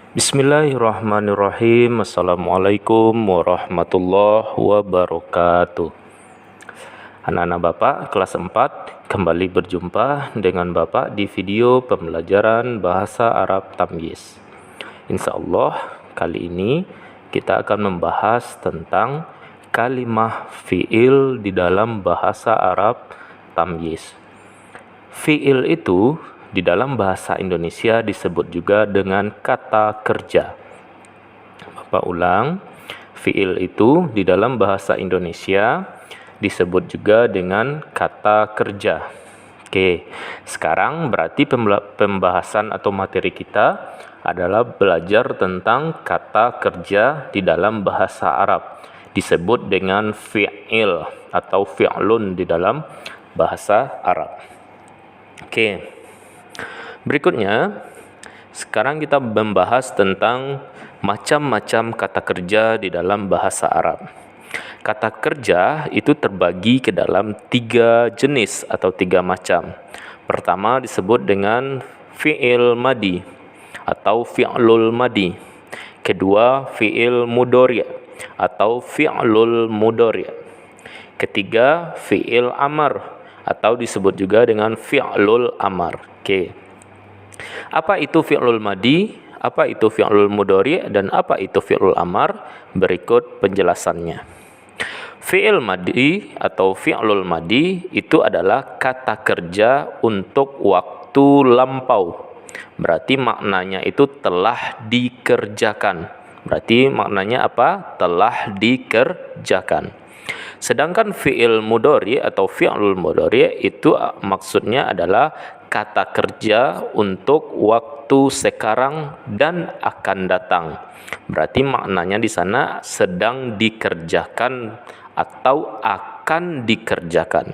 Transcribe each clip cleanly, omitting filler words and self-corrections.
Bismillahirrahmanirrahim. Assalamualaikum warahmatullahi wabarakatuh. Anak-anak Bapak kelas 4 kembali berjumpa dengan Bapak di video pembelajaran bahasa Arab Tamyiz. Insyaallah kali ini kita akan membahas tentang kalimah fi'il di dalam bahasa Arab Tamyiz. Fi'il itu di dalam bahasa Indonesia disebut juga dengan kata kerja. Bapak ulang, fi'il itu di dalam bahasa Indonesia disebut juga dengan kata kerja. Oke, sekarang berarti pembahasan atau materi kita adalah belajar tentang kata kerja di dalam bahasa Arab. Disebut dengan fi'il atau fi'lun di dalam bahasa Arab. Oke. Berikutnya, sekarang kita membahas tentang macam-macam kata kerja di dalam bahasa Arab. Kata kerja itu terbagi ke dalam 3 jenis atau 3 macam. Pertama disebut dengan fi'il madi atau fi'lul madi. Kedua, fi'il mudhari' atau fi'lul mudhari'. Ketiga, fi'il amar atau disebut juga dengan fi'lul amar. Oke. Apa itu fi'lul madi, apa itu fi'lul mudhari', dan apa itu fi'lul amar? Berikut penjelasannya. Fi'il madi atau fi'lul madi itu adalah kata kerja untuk waktu lampau. Berarti maknanya itu telah dikerjakan. Berarti maknanya apa? Telah dikerjakan. Sedangkan fi'il mudhari' atau fi'lul mudhari' itu maksudnya adalah kata kerja untuk waktu sekarang dan akan datang. Berarti maknanya di sana sedang dikerjakan atau akan dikerjakan.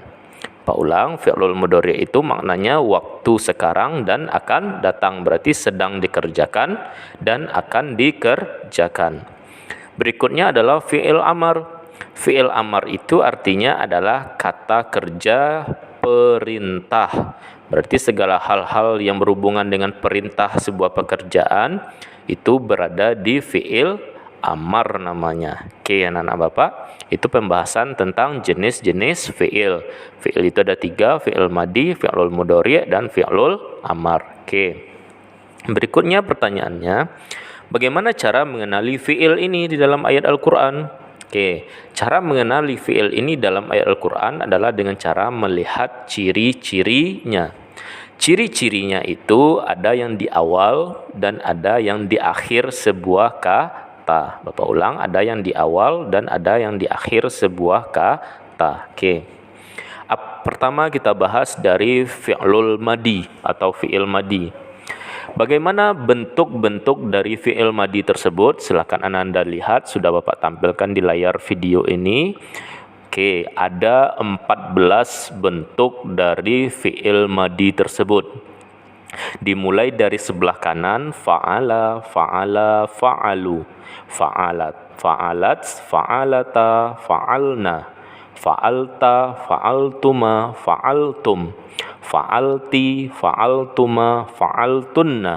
Pak ulang, fi'lul mudhari' itu maknanya waktu sekarang dan akan datang. Berarti sedang dikerjakan dan akan dikerjakan. Berikutnya adalah fi'il amar. Fi'il amar itu artinya adalah kata kerja perintah. Berarti segala hal-hal yang berhubungan dengan perintah sebuah pekerjaan itu berada di fi'il amar namanya. Oke, anak-anak Bapak, itu pembahasan tentang jenis-jenis fi'il. Fi'il itu ada 3, fi'il madi, fi'lul mudhari' dan fi'lul amar. Oke. Berikutnya pertanyaannya, bagaimana cara mengenali fi'il ini di dalam ayat Al-Qur'an? Oke, cara mengenali fi'il ini dalam ayat Al-Qur'an adalah dengan cara melihat ciri-cirinya. Ciri-cirinya itu ada yang di awal dan ada yang di akhir sebuah kata. Bapak ulang, ada yang di awal dan ada yang di akhir sebuah kata. Oke. Pertama kita bahas dari fi'lul madi atau fi'il madi. Bagaimana bentuk-bentuk dari fi'il madi tersebut? Silakan Anda lihat, sudah Bapak tampilkan di layar video ini. Oke, ada 14 bentuk dari fi'il madi tersebut. Dimulai dari sebelah kanan, fa'ala, fa'ala, fa'alu, fa'alat, fa'alat, fa'alata, fa'alna, fa'alta, fa'altuma, fa'altum, fa'alti, fa'altuma, fa'altunna,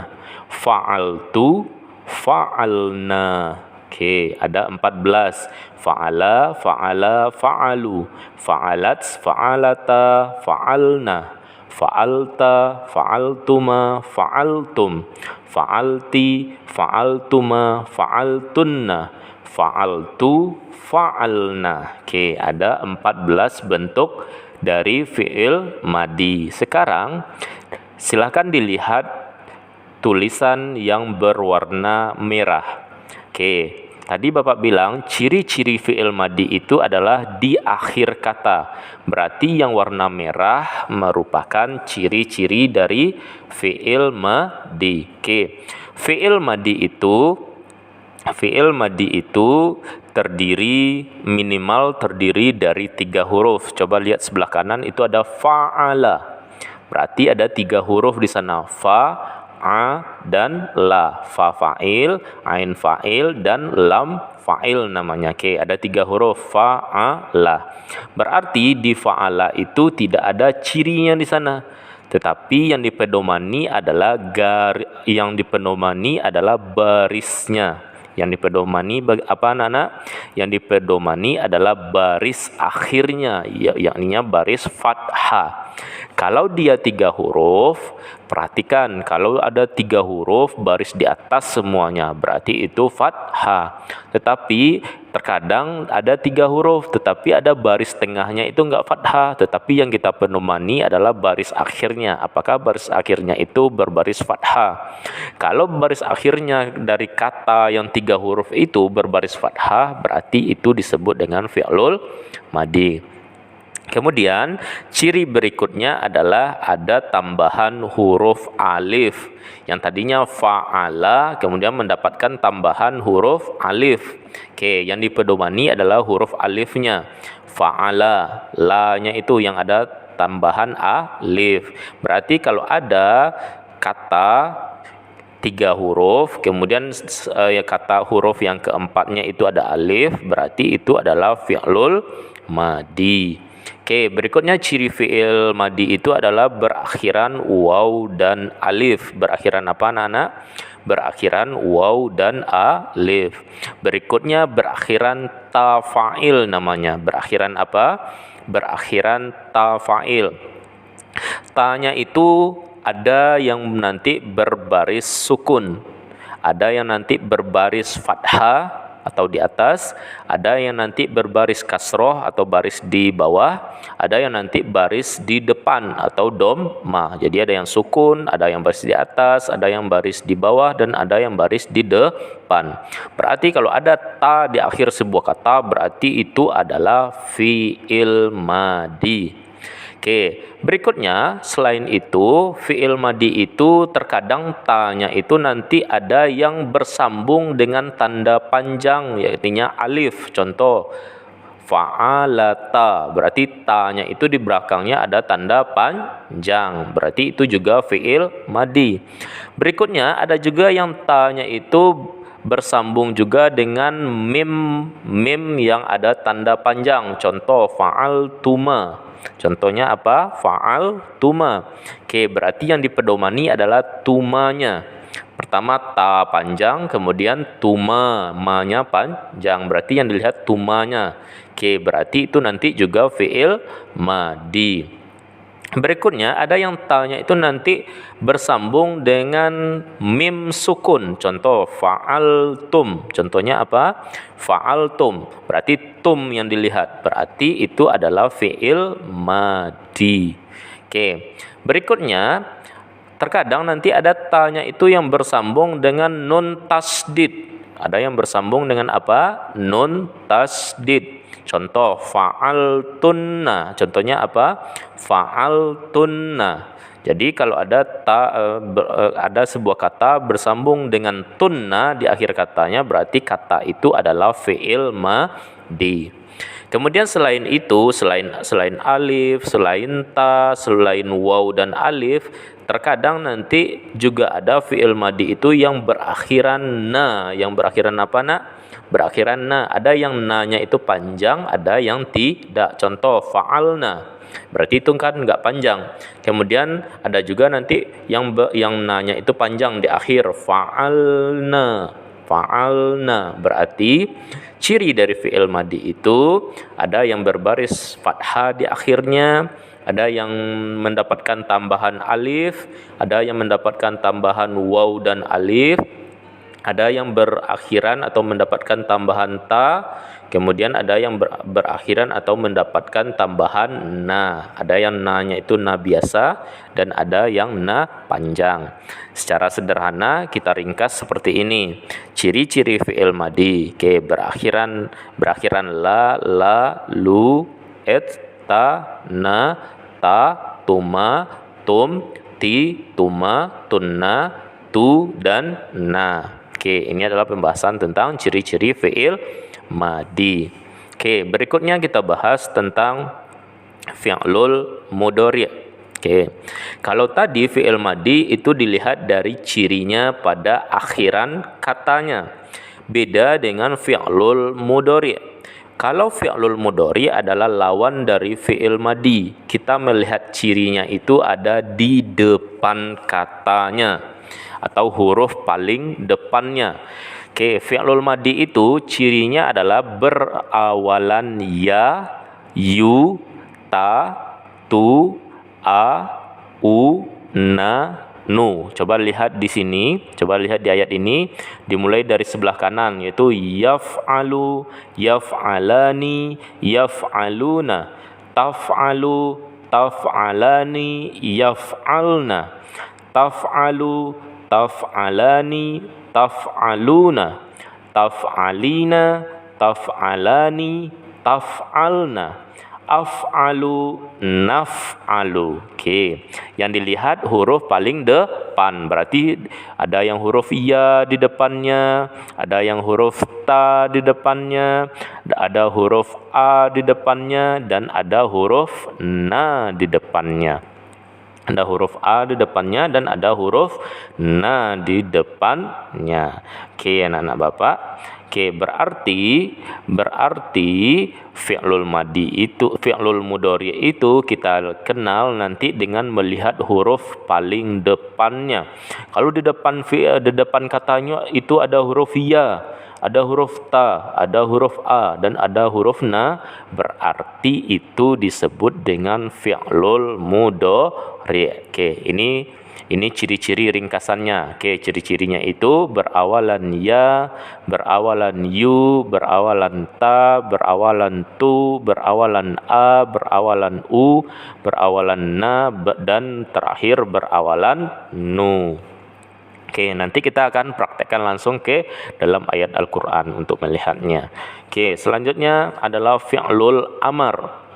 fa'altu, fa'alna. Oke, ada 14. Fa'ala, fa'ala, fa'alu, fa'alat, fa'alata, fa'alna, fa'alta, fa'altuma, fa'altum, fa'alti, fa'altuma, fa'altunna, fa'altu, fa'alna. Oke, ada 14 bentuk dari fi'il madi. Sekarang silakan dilihat tulisan yang berwarna merah. Oke, tadi Bapak bilang ciri-ciri fi'il madi itu adalah di akhir kata. Berarti yang warna merah merupakan ciri-ciri dari fi'il madi. Oke, fi'il madi itu minimal terdiri dari 3 huruf. Coba lihat sebelah kanan itu ada fa'ala. Berarti ada 3 huruf di sana. Fa, a, dan la. Fa fa'il, ain fa'il, dan lam fa'il namanya. Oke, ada 3 huruf. Fa, a, la. Berarti di fa'ala itu tidak ada cirinya di sana. Tetapi yang dipedomani adalah barisnya. Yang dipedomani apa anak-anak? Yang dipedomani adalah baris akhirnya, yakni baris fathah. Kalau dia 3 huruf, perhatikan kalau ada 3 huruf baris di atas semuanya, berarti itu fathah. Tetapi terkadang ada 3 huruf, tetapi ada baris tengahnya itu enggak fathah, tetapi yang kita pedomani adalah baris akhirnya. Apakah baris akhirnya itu berbaris fathah? Kalau baris akhirnya dari kata yang 3 huruf itu berbaris fathah, berarti itu disebut dengan fi'lul madi. Kemudian ciri berikutnya adalah ada tambahan huruf alif. Yang tadinya fa'ala kemudian mendapatkan tambahan huruf alif. Oke, yang dipedomani adalah huruf alifnya. Fa'ala, la-nya itu yang ada tambahan alif. Berarti kalau ada kata 3 huruf, kemudian kata huruf yang keempatnya itu ada alif, berarti itu adalah fi'lul madi. Oke, berikutnya ciri fi'il madi itu adalah berakhiran waw dan alif. Berakhiran apa anak-anak? Berakhiran waw dan alif. Berikutnya berakhiran ta fa'il namanya. Berakhiran apa? Berakhiran ta fa'il. Ta-nya itu ada yang nanti berbaris sukun, ada yang nanti berbaris fathah atau di atas, ada yang nanti berbaris kasroh atau baris di bawah, ada yang nanti baris di depan atau dhammah. Jadi ada yang sukun, ada yang baris di atas, ada yang baris di bawah, dan ada yang baris di depan. Berarti kalau ada ta di akhir sebuah kata, berarti itu adalah fi'il madi. Oke, berikutnya selain itu fi'il madi itu terkadang ta-nya itu nanti ada yang bersambung dengan tanda panjang, yaitu alif. Contoh fa'alata, berarti ta-nya itu di belakangnya ada tanda panjang, berarti itu juga fi'il madi. Berikutnya ada juga yang ta-nya itu bersambung juga dengan mim yang ada tanda panjang. Contoh fa'altuma. Contohnya apa? Fa'altuma. Oke, berarti yang dipedomani adalah tumanya. Pertama ta panjang, kemudian tuma, ma-nya panjang. Berarti yang dilihat tumanya. Oke, berarti itu nanti juga fi'il madi. Berikutnya ada yang ta-nya itu nanti bersambung dengan mim sukun. Contoh fa'altum. Contohnya apa? Fa'altum. Berarti tum yang dilihat. Berarti itu adalah fi'il madi. Oke. Berikutnya terkadang nanti ada ta-nya itu yang bersambung dengan nun tasdid. Ada yang bersambung dengan apa? Nun tasdid. Contoh fa'altunna. Contohnya apa? Fa'altunna. Jadi kalau ada ada sebuah kata bersambung dengan tunna di akhir katanya, berarti kata itu adalah fi'il madi. Kemudian selain itu, selain alif, selain ta, selain waw dan alif, terkadang nanti juga ada fi'il madi itu yang berakhiran na. Yang berakhiran apa, nak? Berakhiran na. Ada yang na-nya itu panjang, ada yang tidak. Contoh fa'alna. Berarti itu kan enggak panjang. Kemudian ada juga nanti yang na-nya itu panjang di akhir, fa'alna. Fa'alna. Berarti ciri dari fi'il madi itu ada yang berbaris fathah di akhirnya, ada yang mendapatkan tambahan alif, ada yang mendapatkan tambahan waw dan alif, ada yang berakhiran atau mendapatkan tambahan ta, kemudian ada yang berakhiran atau mendapatkan tambahan na. Ada yang na-nya itu na biasa dan ada yang na panjang. Secara sederhana kita ringkas seperti ini. Ciri-ciri fi'il madi. Oke, berakhiran la, lu, ta, na, ta, tuma, tum, ti, tuma, tunna, tu, dan na. Oke, ini adalah pembahasan tentang ciri-ciri fi'il madi. Oke, berikutnya kita bahas tentang fi'lul mudhari'. Oke. Kalau tadi fi'il madi itu dilihat dari cirinya pada akhiran katanya. Beda dengan fi'lul mudhari'. Kalau fi'lul mudhari adalah lawan dari fi'il madi. Kita melihat cirinya itu ada di depan katanya atau huruf paling depannya. Oke, fi'lul madi itu cirinya adalah berawalan ya, yu, ta, tu, a, u, na, nu. Coba lihat di sini, coba lihat di ayat ini, dimulai dari sebelah kanan yaitu yaf'alu, yaf'alani, yaf'aluna, taf'alu, taf'alani, yaf'alna, taf'alu, taf'alani, taf'aluna, taf'alina, taf'alani, taf'alna, af'alu, naf'alu. Oke, yang dilihat huruf paling depan, berarti ada yang huruf ya di depannya, ada yang huruf ta di depannya, ada huruf a di depannya, dan ada huruf na di depannya. Ada huruf A di depannya dan ada huruf na di depannya. Oke, anak-anak Bapak. Oke, berarti fi'lul madi itu, fi'lul mudhari itu kita kenal nanti dengan melihat huruf paling depannya. Kalau di depan katanya itu ada huruf ya, ada huruf ta, ada huruf a, dan ada huruf na, berarti itu disebut dengan fi'lul mudhari. Oke, ini ciri-ciri ringkasannya. Oke, ciri-cirinya itu berawalan ya, berawalan yu, berawalan ta, berawalan tu, berawalan a, berawalan u, berawalan na, dan terakhir berawalan nu. Oke, nanti kita akan praktekkan langsung ke dalam ayat Al-Quran untuk melihatnya. Oke, selanjutnya adalah fi'lul amar.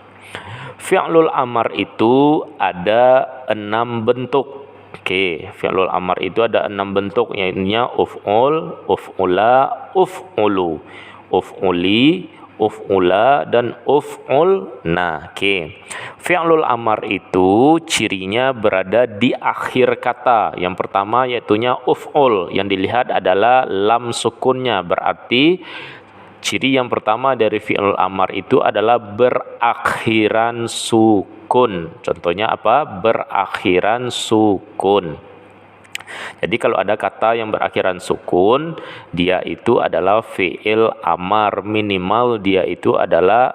Fi'lul amar itu ada 6 bentuk. Oke, fi'lul amar itu ada 6 bentuk, yaitu uf'ul, uf'ula, uf'ulu, uf'uli, uf'ula, dan uf'ulna. Oke, fi'lul amar itu cirinya berada di akhir kata. Yang pertama yaitunya uf'ul, yang dilihat adalah lam sukunnya, berarti ciri yang pertama dari fi'lul amar itu adalah berakhiran sukun. Contohnya apa? Berakhiran sukun. Jadi kalau ada kata yang berakhiran sukun, dia itu adalah fi'il amar, minimal dia itu adalah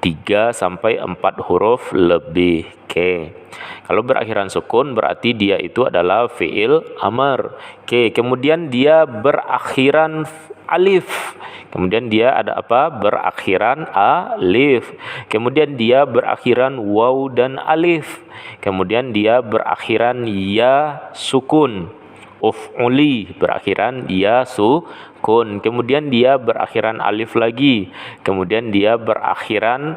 3 sampai 4 huruf lebih. Oke. Kalau berakhiran sukun berarti dia itu adalah fi'il amar. Oke, kemudian dia berakhiran alif. Kemudian dia ada apa? Berakhiran alif. Kemudian dia berakhiran waw dan alif. Kemudian dia berakhiran ya sukun. Uf'uli berakhiran ya sukun. Kemudian dia berakhiran alif lagi. Kemudian dia berakhiran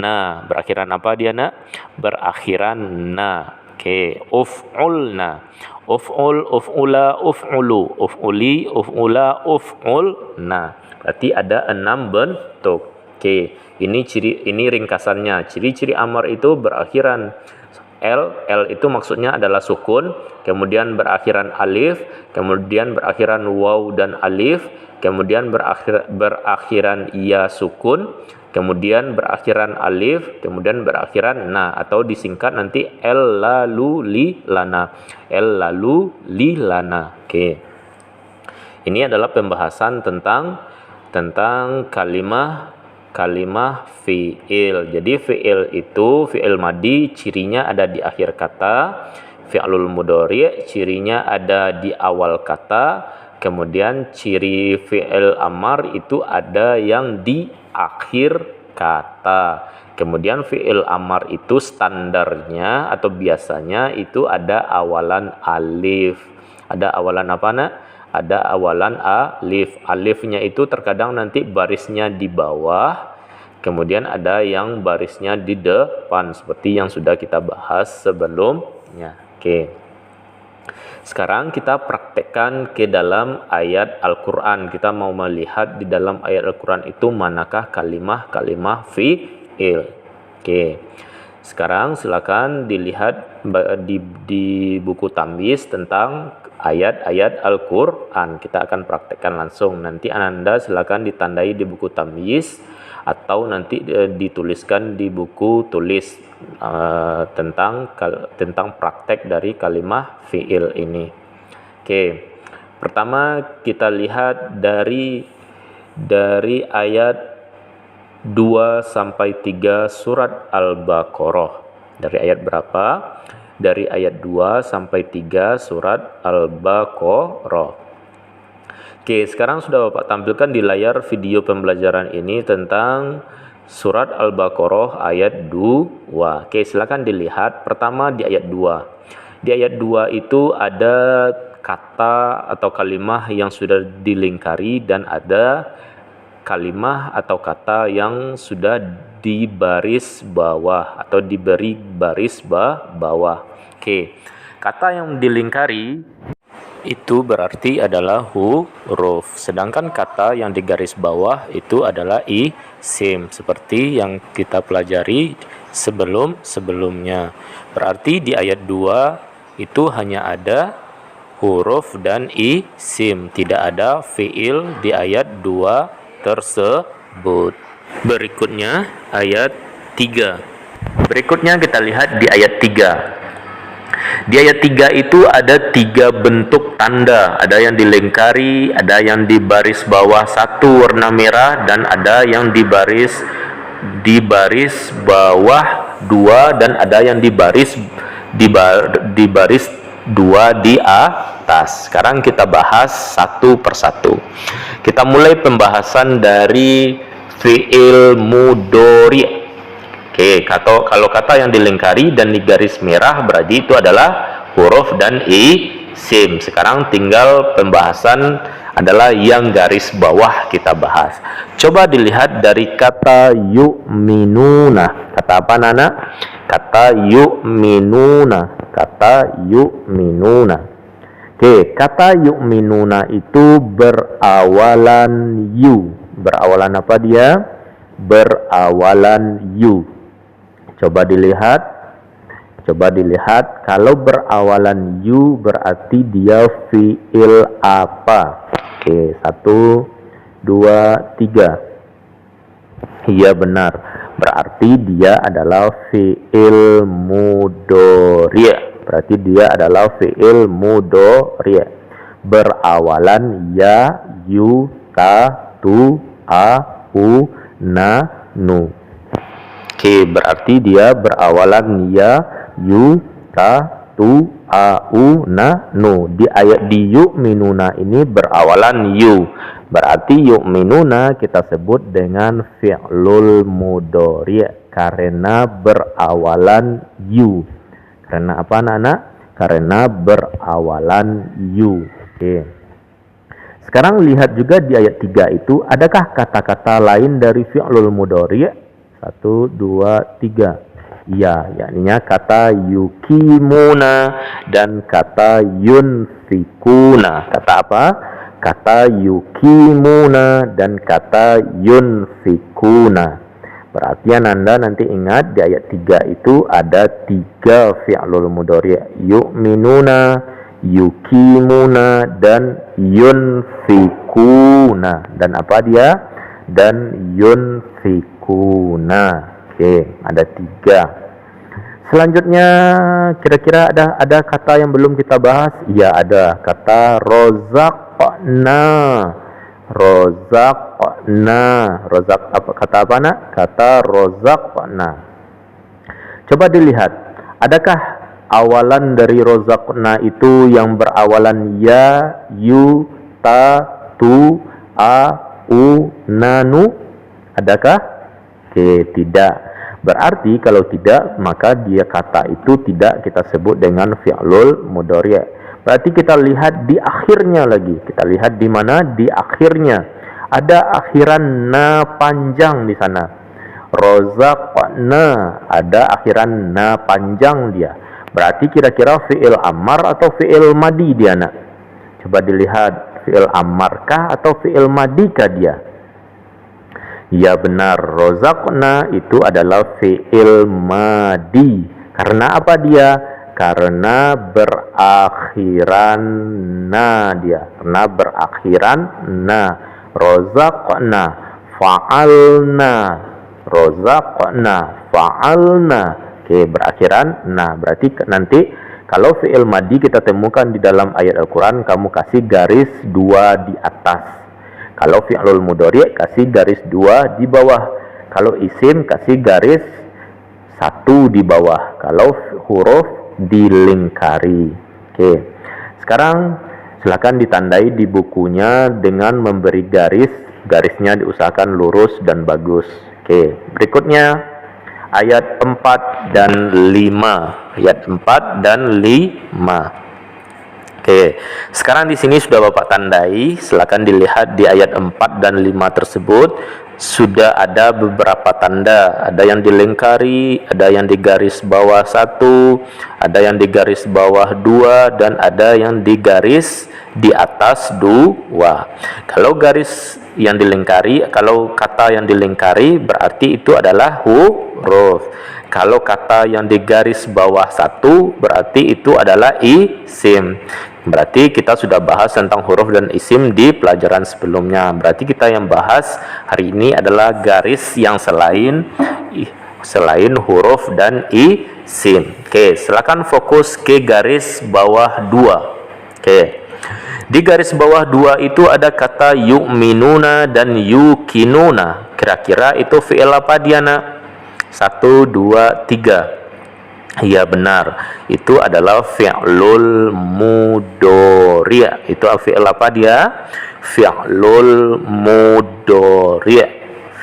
na. Berakhiran apa dia, nak? Berakhiran na. Oke, uf'ulna. Uf'ul, uf'ula, uf'ulu, uf'uli, uf'ula, uf'ulna. Berarti ada 6 bentuk. Oke, ini ringkasannya. Ciri-ciri amar itu berakhiran L itu maksudnya adalah sukun, kemudian berakhiran alif, kemudian berakhiran waw dan alif, kemudian berakhiran ya sukun, kemudian berakhiran alif, kemudian berakhiran na, atau disingkat nanti L lalu li lana. L lalu li lana. Oke. Ini adalah pembahasan tentang kalimah fi'il. Jadi fi'il itu, fi'il madi cirinya ada di akhir kata, fi'lul mudhari cirinya ada di awal kata, kemudian ciri fi'il amar itu ada yang di akhir kata. Kemudian fi'il amar itu standarnya atau biasanya itu ada awalan alif. Ada awalan apa, nak? Ada awalan alif. Alifnya itu terkadang nanti barisnya di bawah, kemudian ada yang barisnya di depan, seperti yang sudah kita bahas sebelumnya. Oke. Sekarang kita praktekkan ke dalam ayat Al-Quran. Kita mau melihat di dalam ayat Al-Quran itu manakah kalimah fi'il. Oke. Sekarang silakan dilihat di buku tamyiz tentang ayat-ayat Al-Quran. Kita akan praktekkan langsung. Nanti Anda silakan ditandai di buku tamyiz atau nanti dituliskan di buku tulis tentang praktek dari kalimah fi'il ini. Oke, pertama kita lihat dari ayat 2 sampai 3 surat Al-Baqarah. Dari ayat berapa? Dari ayat 2 sampai 3 surat Al-Baqarah. Oke, sekarang sudah Bapak tampilkan di layar video pembelajaran ini tentang surat Al-Baqarah ayat 2. Oke, silakan dilihat. Pertama di ayat 2. Di ayat 2 itu ada kata atau kalimah yang sudah dilingkari dan ada kalimah atau kata yang sudah di baris bawah atau diberi baris bawah. Oke, kata yang dilingkari itu berarti adalah huruf, sedangkan kata yang di garis bawah itu adalah isim, seperti yang kita pelajari sebelumnya. Berarti di ayat 2 itu hanya ada huruf dan isim, tidak ada fiil di ayat 2 tersebut. Berikutnya ayat 3. Berikutnya kita lihat di ayat 3. Di ayat 3 itu ada 3 bentuk tanda. Ada yang dilingkari, ada yang di baris bawah 1 warna merah, dan ada yang di baris bawah 2, dan ada yang di baris 2 di atas. Sekarang kita bahas satu persatu. Kita mulai pembahasan dari fi'il mudhari. Oke, kalau kata yang dilingkari dan di garis merah berarti itu adalah huruf dan isim. Sekarang tinggal pembahasan adalah yang garis bawah kita bahas. Coba dilihat dari kata yu'minuna. Kata apa, Nana? Kata yu'minuna. Kata yu'minuna. Oke, kata yu'minuna itu berawalan yu. Berawalan apa dia? Berawalan yu. Coba dilihat. Kalau berawalan yu berarti dia fi'il apa? Oke, 1, 2, 3. Iya, benar. Berarti dia adalah fi'il mudhari'. Berarti dia adalah fi'il mudhari'. Berawalan ya, yu, ta, tu, a, u, na, nu. Oke, berarti dia berawalan ya, yu, ta, tu, a, u, na, nu. Di ayat di yu'minuna ini berawalan yu. Berarti yu'minuna kita sebut dengan fi'lul mudhari' karena berawalan yu. Karena apa, anak-anak? Karena berawalan yu. Oke. Sekarang lihat juga di ayat 3 itu, adakah kata-kata lain dari fi'lul mudhari'? 1, 2, 3. Iya, yakninya kata yukimuna dan kata yunfikuna. Kata apa? Kata yukimuna dan kata yunfikuna. Perhatian Anda nanti ingat di ayat 3 itu ada 3 fi'lul mudhari'. Yu'minuna, yukimuna, dan yunfikuna. Dan apa dia? Dan yunfikuna. Oke, ada 3. Selanjutnya kira-kira ada kata yang belum kita bahas? Iya, ada kata rozaqna. Rozaqna. Rozaq apa? Kata apa, nak? Kata rozaqna. Coba dilihat, adakah awalan dari rozaqna itu yang berawalan ya, yu, ta, tu, a, u, na, nu? Adakah? Oke, tidak. Berarti kalau tidak, maka dia kata itu tidak kita sebut dengan fi'lul mudhari'. Berarti kita lihat di akhirnya lagi. Kita lihat di mana? Di akhirnya. Ada akhiran na panjang di sana. Rozaqna. Ada akhiran na panjang dia. Berarti kira-kira fi'il amar atau fi'il madi dia, nak? Coba dilihat. Fi'il amarkah atau fi'il madikah dia? Ya, benar. Rozaqna itu adalah fi'il madi. Karena apa dia? karena berakhiran na dia, karena berakhiran na. Rozaqna, fa'alna, rozaqna, fa'alna. Oke, berakhiran na. Berarti nanti kalau fi'il madi kita temukan di dalam ayat Al-Quran, kamu kasih garis 2 di atas. Kalau fi'lul mudhari' kasih garis 2 di bawah. Kalau isim kasih garis 1 di bawah. Kalau huruf dilingkari. Oke. Sekarang silakan ditandai di bukunya dengan memberi garis. Garisnya diusahakan lurus dan bagus. Oke. Berikutnya ayat 4 dan 5. Ayat 4 dan 5. Oke, sekarang di sini sudah Bapak tandai. Silakan dilihat di ayat 4 dan 5 tersebut sudah ada beberapa tanda. Ada yang dilingkari, ada yang di garis bawah 1, ada yang di garis bawah 2, dan ada yang di garis di atas 2. Kalau garis yang dilingkari, kalau kata yang dilingkari berarti itu adalah huruf. Kalau kata yang di garis bawah 1 berarti itu adalah isim. Berarti kita sudah bahas tentang huruf dan isim di pelajaran sebelumnya. Berarti kita yang bahas hari ini adalah garis yang selain huruf dan isim. Oke, silakan fokus ke garis bawah 2. Oke. Di garis bawah 2 itu ada kata yu'minuna dan yukinuna. Kira-kira itu fi'il apa dia, nak? 1, 2, 3. Ya benar, itu adalah fi'lul mudhari'. Itu fi'il apa dia? Fi'lul mudhari'.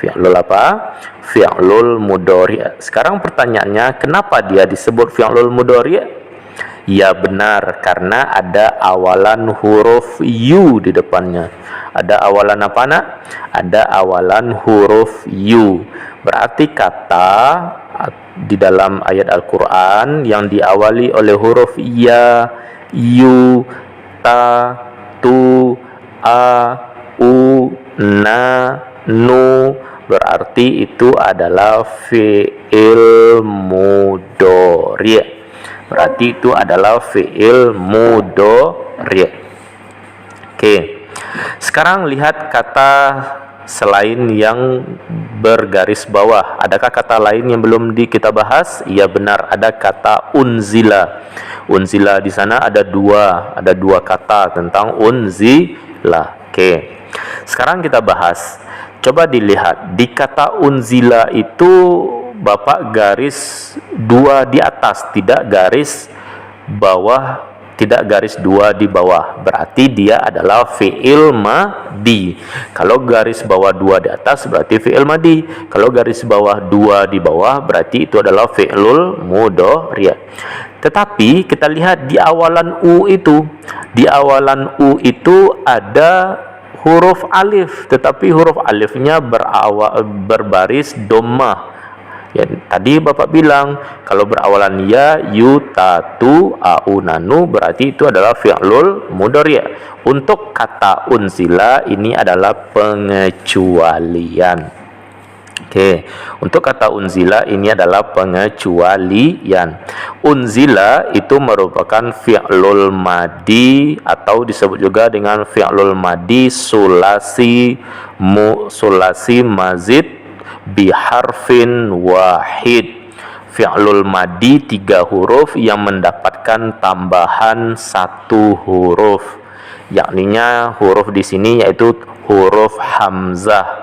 Fi'lul apa? Fi'lul mudhari'. Sekarang pertanyaannya, kenapa dia disebut fi'lul mudhari'? Ya benar, karena ada awalan huruf yu di depannya. Ada awalan apa, nak? Ada awalan huruf yu. Berarti kata di dalam ayat Al-Quran yang diawali oleh huruf ya, yu, ta, tu, a, u, na, nu, berarti itu adalah fi'il mudhari'. Berarti itu adalah fi'il mudhari'. Oke. Sekarang lihat kata selain yang bergaris bawah. Adakah kata lain yang belum kita bahas? Ya benar, ada kata unzila. Unzila di sana ada dua kata tentang unzila. Oke. Sekarang kita bahas. Coba dilihat di kata unzila itu Bapak garis 2 di atas, tidak garis bawah, tidak garis 2 di bawah. Berarti dia adalah fi'il madi. Kalau garis bawah 2 di atas berarti fi'il madi. Kalau garis bawah 2 di bawah berarti itu adalah fi'lul mudhari'. Tetapi kita lihat di awalan u itu, di awalan u itu ada huruf alif, tetapi huruf alifnya berbaris dhammah. Ya, tadi Bapak bilang kalau berawalan ya, yu, ta, tu, au, nanu berarti itu adalah fi'lul mudhari'. Untuk kata unzila ini adalah pengecualian. Oke, untuk kata unzila ini adalah pengecualian. Unzila itu merupakan fi'lul madi atau disebut juga dengan fi'lul madi sulasi mazid biharfin wahid. Fi'lul madi 3 huruf yang mendapatkan tambahan 1 huruf. Yakninya huruf di sini yaitu huruf hamzah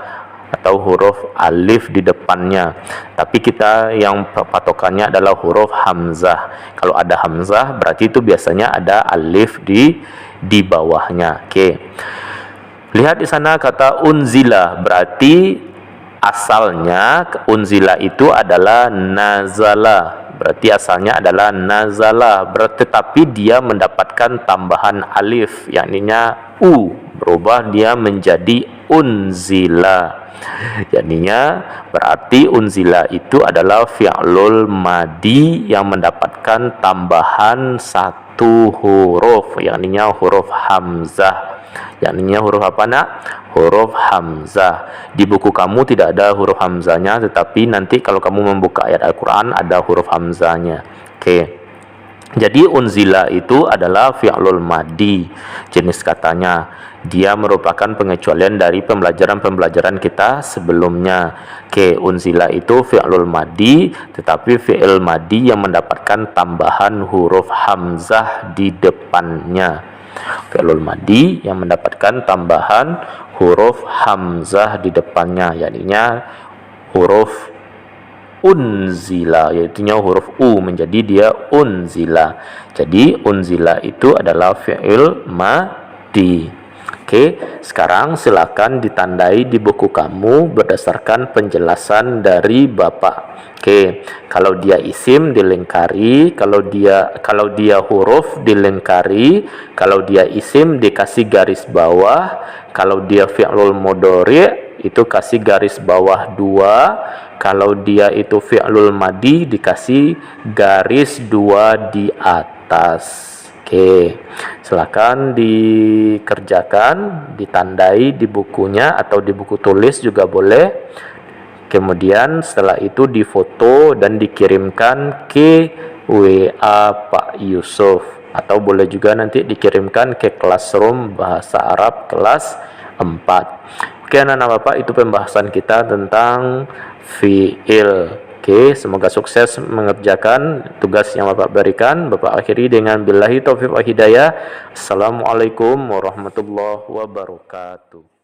atau huruf alif di depannya. Tapi kita yang patokannya adalah huruf hamzah. Kalau ada hamzah berarti itu biasanya ada alif di bawahnya. Oke. Lihat di sana kata unzila, berarti asalnya unzila itu adalah nazala. Berarti asalnya adalah nazala, tetapi dia mendapatkan tambahan alif, yakninya u, berubah dia menjadi unzila. Jadinya berarti unzila itu adalah fi'lul madi yang mendapatkan tambahan 1 huruf, yakninya huruf hamzah. Yakninya huruf apa, nak? Huruf hamzah. Di buku kamu tidak ada huruf hamzahnya, tetapi nanti kalau kamu membuka ayat Al-Quran ada huruf hamzahnya. Oke. Jadi unzila itu adalah fi'lul madi jenis katanya. Dia merupakan pengecualian dari pembelajaran-pembelajaran kita sebelumnya. Oke, unzila itu fi'lul madi, tetapi fi'il madi yang mendapatkan tambahan huruf hamzah di depannya. Fi'lul madi yang mendapatkan tambahan huruf hamzah di depannya, yaitu huruf unzila, yaitunya huruf u menjadi dia unzila. Jadi unzila itu adalah fi'il madi. Oke, sekarang silakan ditandai di buku kamu berdasarkan penjelasan dari Bapak. Oke, kalau dia isim dilingkari, kalau dia huruf dilingkari, kalau dia isim dikasih garis bawah, kalau dia fi'lul mudhari itu kasih garis bawah 2, kalau dia itu fi'lul madi dikasih garis 2 di atas. Oke, silakan dikerjakan, ditandai di bukunya atau di buku tulis juga boleh. Kemudian setelah itu difoto dan dikirimkan ke WA Pak Yusuf, atau boleh juga nanti dikirimkan ke Classroom Bahasa Arab kelas 4. Oke anak-anak Bapak, itu pembahasan kita tentang fi'il. Oke, semoga sukses mengerjakan tugas yang Bapak berikan. Bapak akhiri dengan billahi taufiq wa hidayah. Assalamualaikum warahmatullahi wabarakatuh.